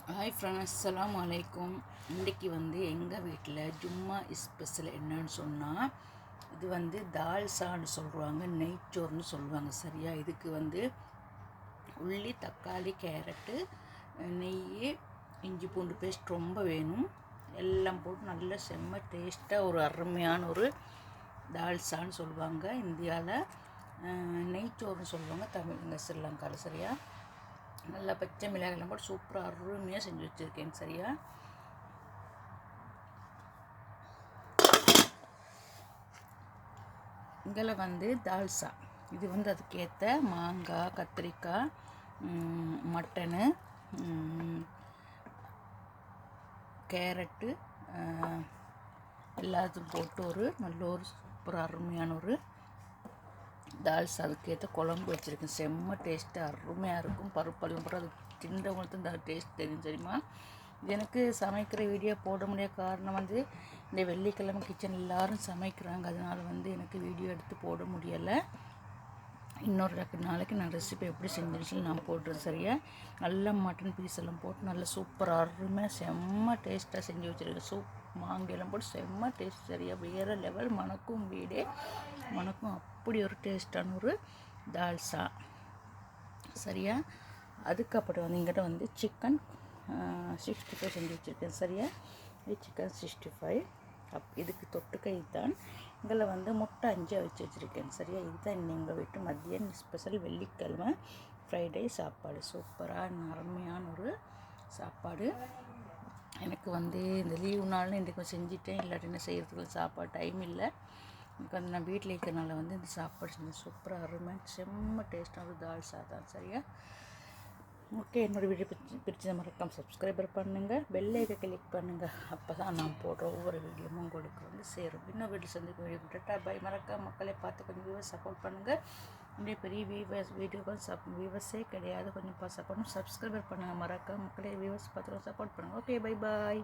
Hi friends, அஸ்ஸலாமு அலைக்கும். இன்றைக்கி எங்கள் வீட்டில் ஜும்மா ஸ்பெஷல் என்னன்னு சொன்னால், இது தால்சான்னு சொல்லுவாங்க, நெய்ச்சோறுன்னு சொல்லுவாங்க. சரியா? இதுக்கு உள்ளி, தக்காளி, கேரட்டு, நெய், இஞ்சி பூண்டு பேஸ்ட் ரொம்ப வேணும். எல்லாம் போட்டு நல்ல செம்ம டேஸ்ட்டாக ஒரு அருமையான ஒரு தால்சான்னு சொல்லுவாங்க. இந்தியாவில் நெய்ச்சோறுன்னு சொல்லுவாங்க, தமிழ் ஸ்ரீலங்காவில். சரியா? நல்லா பச்சை மிளகாயெல்லாம் போட்டு சூப்பராக அருமையாக செஞ்சு வச்சுருக்கேன். சரியா? இதில் தால்சா இது அதுக்கேற்ற மாங்காய், கத்திரிக்காய், மட்டனு, கேரட்டு எல்லாத்தையும் போட்டு ஒரு நல்ல ஒரு சூப்பராக அருமையான ஒரு தால்சா அதுக்கேற்ற குழம்பு வச்சுருக்கேன். செம்ம டேஸ்ட்டாக அருமையாக இருக்கும். பருப்பெல்லாம் போட்டு அது தின்றவங்களுக்கு இந்த டேஸ்ட் தெரியும். சரிம்மா? இது எனக்கு சமைக்கிற வீடியோ போட முடியாத காரணம் இந்த வெள்ளிக்கிழமை கிச்சன் எல்லோரும் சமைக்கிறாங்க. அதனால் எனக்கு வீடியோ எடுத்து போட முடியலை. இன்னொரு நாளைக்கு நான் ரெசிபி எப்படி செஞ்சேன்னு சொல்லி நான் போட்டுறேன். சரியா? நல்ல மட்டன் பீஸ் எல்லாம் போட்டு நல்ல சூப்பராக அருமையாக செம்ம டேஸ்ட்டாக செஞ்சு வச்சுருக்கேன். மாங்காயெல்லாம் போட்டு செம்ம டேஸ்ட். சரியா? வேறு லெவல் மணக்கும், வீடே மணக்கும். அப்படி ஒரு டேஸ்டான ஒரு தால்சா. சரியா? அதுக்கப்புறம் இங்கிட்ட சிக்கன் 65 செஞ்சு வச்சுருக்கேன். சரியா? இது சிக்கன் 65. இதுக்கு தொட்டுக்க இதுதான். இதில் முட்டை 5 வச்சுருக்கேன். சரியா? இதுதான் எங்கள் வீட்டு மதியம் ஸ்பெஷல் வெள்ளிக்கிழமை ஃப்ரைடே சாப்பாடு. சூப்பராக அருமையான ஒரு சாப்பாடு. எனக்கு இந்த லீவு நாள்னு இன்றைக்கி செஞ்சுட்டேன். இல்லாட்டின்னு செய்கிறதுக்கு சாப்பாடு டைம் இல்லை. எனக்கு நான் வீட்டில் இருக்கிறனால இந்த சாப்பாடு செஞ்சேன். சூப்பராக அருமையாக செம்ம டேஸ்ட்டாக ஒரு தால்சா தான். சரியா? ஓகே, என்னோடய வீடியோ பிடிச்சதை மறக்காம சப்ஸ்கிரைபர் பண்ணுங்கள், பெல் ஐக்கனை கிளிக் பண்ணுங்கள். அப்போ தான் நான் போடுற ஒவ்வொரு வீடியோவும் உங்களுக்கு சேரும். இன்னும் வீட்டில் சந்திக்கும் வீடியோ டேட்டா பை. மறக்காம மக்களை பார்த்து கொஞ்சம் வியூவர்ஸ் சப்போர்ட் பண்ணுங்கள். இன்றைய பெரிய வீடியோக்கள் வியூவர்ஸே கிடையாது. கொஞ்சம் சப்போர்ட் சப்ஸ்கிரைபர் பண்ணுங்கள். மறக்காம மக்களே வியூவர்ஸ் பார்த்து சப்போர்ட் பண்ணுங்கள். Okay, bye bye.